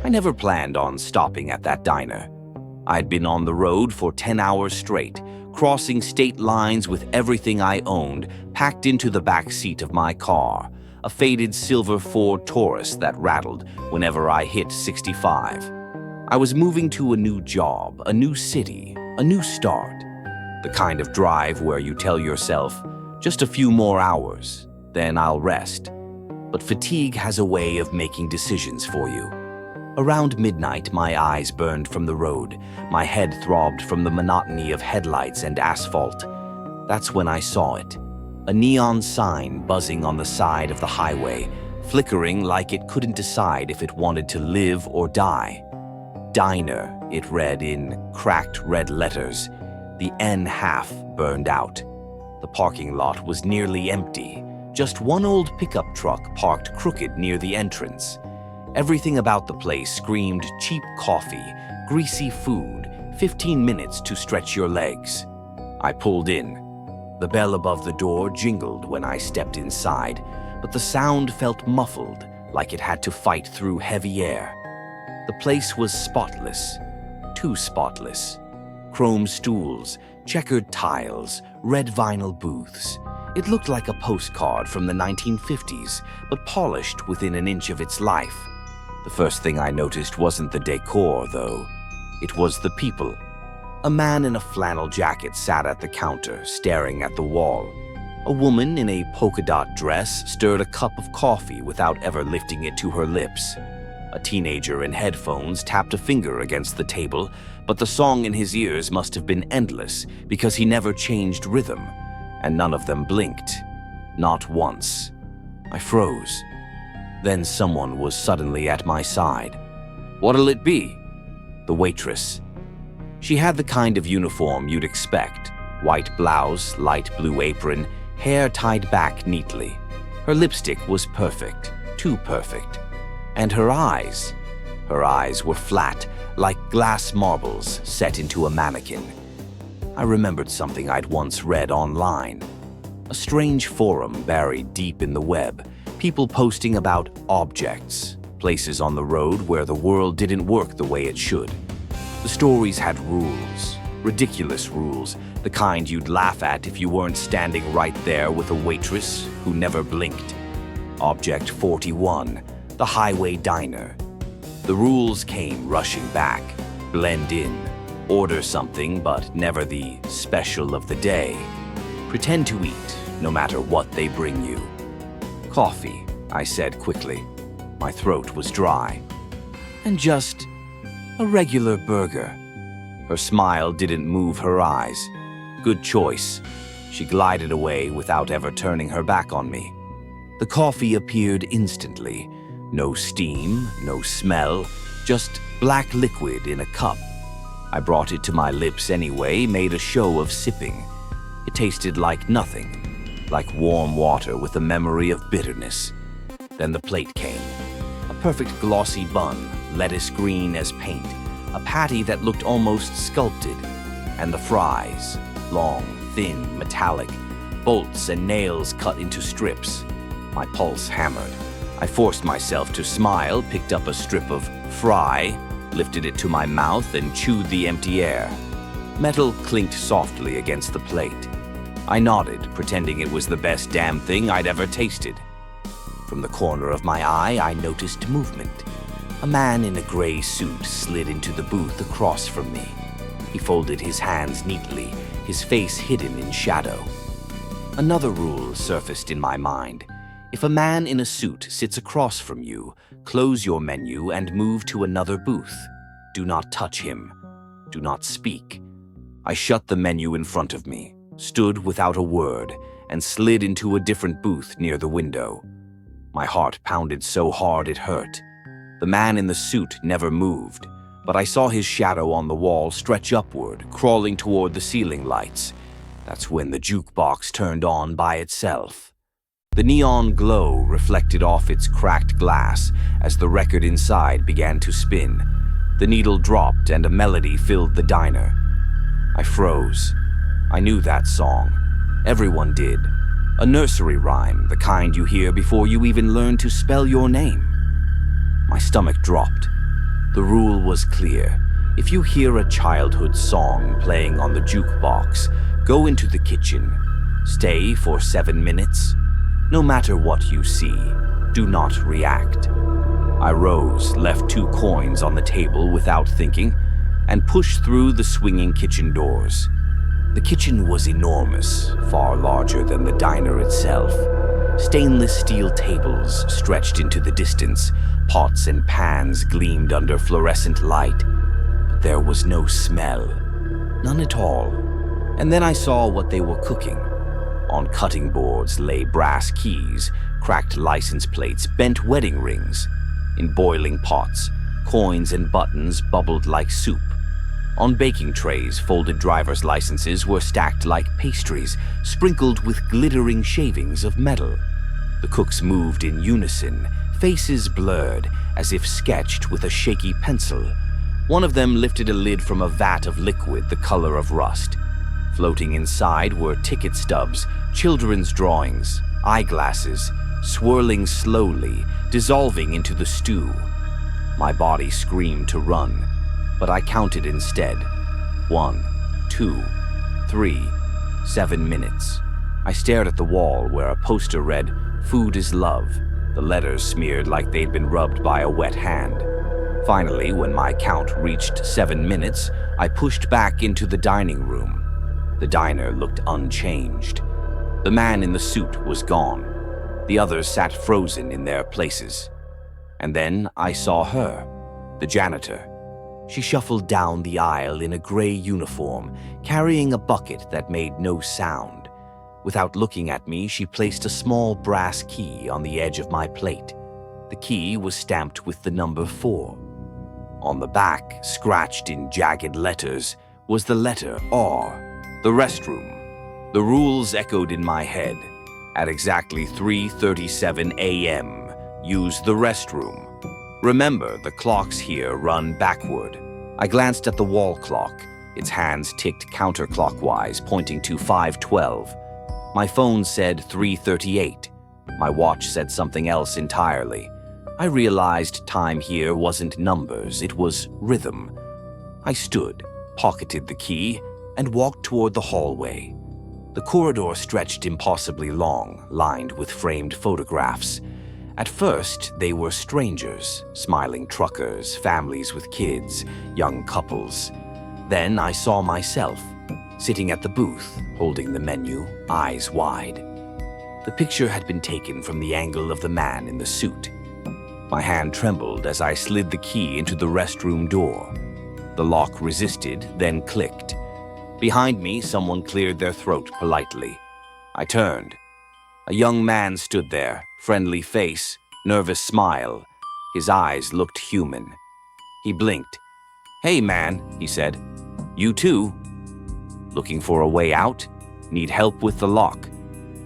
I never planned on stopping at that diner. I'd been on the road for 10 hours straight, crossing state lines with everything I owned packed into the back seat of my car, a faded silver Ford Taurus that rattled whenever I hit 65. I was moving to a new job, a new city, a new start. The kind of drive where you tell yourself, just a few more hours, then I'll rest. But fatigue has a way of making decisions for you. Around midnight, my eyes burned from the road. My head throbbed from the monotony of headlights and asphalt. That's when I saw it. A neon sign buzzing on the side of the highway, flickering like it couldn't decide if it wanted to live or die. Diner, it read in cracked red letters. The N half burned out. The parking lot was nearly empty. Just one old pickup truck parked crooked near the entrance. Everything about the place screamed cheap coffee, greasy food, 15 minutes to stretch your legs. I pulled in. The bell above the door jingled when I stepped inside, but the sound felt muffled, like it had to fight through heavy air. The place was spotless, too spotless. Chrome stools, checkered tiles, red vinyl booths. It looked like a postcard from the 1950s, but polished within an inch of its life. The first thing I noticed wasn't the decor, though. It was the people. A man in a flannel jacket sat at the counter, staring at the wall. A woman in a polka dot dress stirred a cup of coffee without ever lifting it to her lips. A teenager in headphones tapped a finger against the table, but the song in his ears must have been endless because he never changed rhythm, and none of them blinked. Not once. I froze. Then someone was suddenly at my side. "What'll it be?" The waitress. She had the kind of uniform you'd expect. White blouse, light blue apron, hair tied back neatly. Her lipstick was perfect, too perfect. And her eyes were flat, like glass marbles set into a mannequin. I remembered something I'd once read online. A strange forum buried deep in the web, people posting about objects, places on the road where the world didn't work the way it should. The stories had rules, ridiculous rules, the kind you'd laugh at if you weren't standing right there with a waitress who never blinked. Object 41, the highway diner. The rules came rushing back. Blend in. Order something, but never the special of the day. Pretend to eat, no matter what they bring you. "Coffee," I said quickly. My throat was dry. "And just a regular burger." Her smile didn't move her eyes. "Good choice." She glided away without ever turning her back on me. The coffee appeared instantly. No steam, no smell, just black liquid in a cup. I brought it to my lips anyway, made a show of sipping. It tasted like nothing, like warm water with a memory of bitterness. Then the plate came. A perfect glossy bun, lettuce green as paint, a patty that looked almost sculpted, and the fries, long, thin, metallic, bolts and nails cut into strips. My pulse hammered. I forced myself to smile, picked up a strip of fry, lifted it to my mouth, and chewed the empty air. Metal clinked softly against the plate. I nodded, pretending it was the best damn thing I'd ever tasted. From the corner of my eye, I noticed movement. A man in a gray suit slid into the booth across from me. He folded his hands neatly, his face hidden in shadow. Another rule surfaced in my mind. If a man in a suit sits across from you, close your menu and move to another booth. Do not touch him. Do not speak. I shut the menu in front of me, stood without a word, and slid into a different booth near the window. My heart pounded so hard it hurt. The man in the suit never moved, but I saw his shadow on the wall stretch upward, crawling toward the ceiling lights. That's when the jukebox turned on by itself. The neon glow reflected off its cracked glass as the record inside began to spin. The needle dropped and a melody filled the diner. I froze. I knew that song. Everyone did. A nursery rhyme, the kind you hear before you even learn to spell your name. My stomach dropped. The rule was clear. If you hear a childhood song playing on the jukebox, go into the kitchen. Stay for 7 minutes. No matter what you see, do not react. I rose, left 2 coins on the table without thinking, and pushed through the swinging kitchen doors. The kitchen was enormous, far larger than the diner itself. Stainless steel tables stretched into the distance. Pots and pans gleamed under fluorescent light. But there was no smell. None at all. And then I saw what they were cooking. On cutting boards lay brass keys, cracked license plates, bent wedding rings. In boiling pots, coins and buttons bubbled like soup. On baking trays, folded driver's licenses were stacked like pastries, sprinkled with glittering shavings of metal. The cooks moved in unison, faces blurred, as if sketched with a shaky pencil. One of them lifted a lid from a vat of liquid the color of rust. Floating inside were ticket stubs, children's drawings, eyeglasses, swirling slowly, dissolving into the stew. My body screamed to run, but I counted instead. 1, 2, 3, 7 minutes. I stared at the wall where a poster read, "Food is love," the letters smeared like they'd been rubbed by a wet hand. Finally, when my count reached 7 minutes, I pushed back into the dining room. The diner looked unchanged. The man in the suit was gone. The others sat frozen in their places. And then I saw her, the janitor. She shuffled down the aisle in a gray uniform, carrying a bucket that made no sound. Without looking at me, she placed a small brass key on the edge of my plate. The key was stamped with the number 4. On the back, scratched in jagged letters, was the letter R, the restroom. The rules echoed in my head. At exactly 3:37 a.m., use the restroom. Remember, the clocks here run backward. I glanced at the wall clock. Its hands ticked counterclockwise, pointing to 5:12. My phone said 3:38. My watch said something else entirely. I realized time here wasn't numbers, it was rhythm. I stood, pocketed the key, and walked toward the hallway. The corridor stretched impossibly long, lined with framed photographs. At first, they were strangers, smiling truckers, families with kids, young couples. Then I saw myself, sitting at the booth, holding the menu, eyes wide. The picture had been taken from the angle of the man in the suit. My hand trembled as I slid the key into the restroom door. The lock resisted, then clicked. Behind me, someone cleared their throat politely. I turned. A young man stood there, friendly face, nervous smile. His eyes looked human. He blinked. "Hey, man," he said. "You too? Looking for a way out? Need help with the lock?"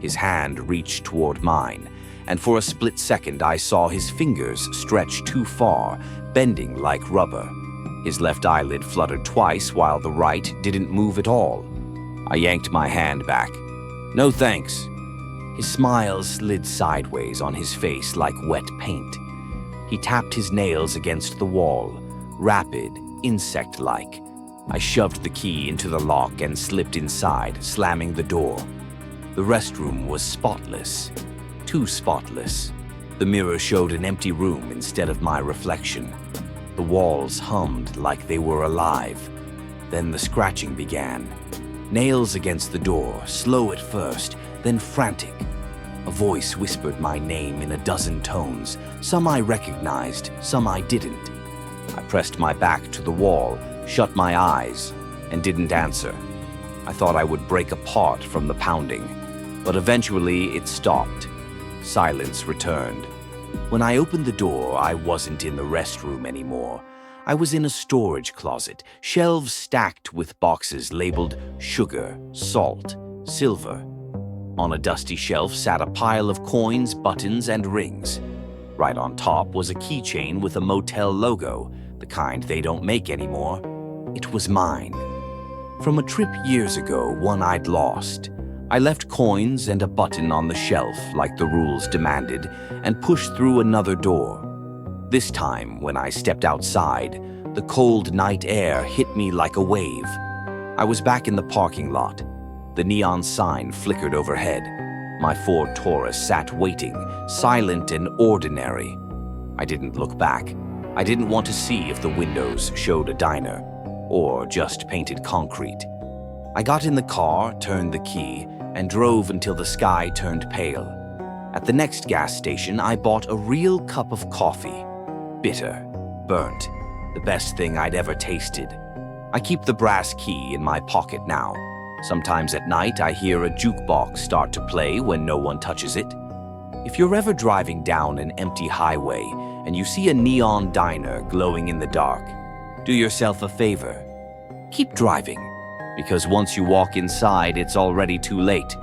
His hand reached toward mine, and for a split second I saw his fingers stretch too far, bending like rubber. His left eyelid fluttered twice while the right didn't move at all. I yanked my hand back. "No thanks." His smile slid sideways on his face like wet paint. He tapped his nails against the wall, rapid, insect-like. I shoved the key into the lock and slipped inside, slamming the door. The restroom was spotless. Too spotless. The mirror showed an empty room instead of my reflection. The walls hummed like they were alive. Then the scratching began. Nails against the door, slow at first, then frantic. A voice whispered my name in a dozen tones. Some I recognized, some I didn't. I pressed my back to the wall, shut my eyes, and didn't answer. I thought I would break apart from the pounding, but eventually it stopped. Silence returned. When I opened the door, I wasn't in the restroom anymore. I was in a storage closet, shelves stacked with boxes labeled sugar, salt, silver. On a dusty shelf sat a pile of coins, buttons, and rings. Right on top was a keychain with a motel logo, the kind they don't make anymore. It was mine. From a trip years ago, one I'd lost. I left coins and a button on the shelf like the rules demanded and pushed through another door. This time, when I stepped outside, the cold night air hit me like a wave. I was back in the parking lot. The neon sign flickered overhead. My Ford Taurus sat waiting, silent and ordinary. I didn't look back. I didn't want to see if the windows showed a diner, or just painted concrete. I got in the car, turned the key, and drove until the sky turned pale. At the next gas station, I bought a real cup of coffee. Bitter, burnt, the best thing I'd ever tasted. I keep the brass key in my pocket now. Sometimes at night, I hear a jukebox start to play when no one touches it. If you're ever driving down an empty highway and you see a neon diner glowing in the dark, do yourself a favor. Keep driving, because once you walk inside, it's already too late.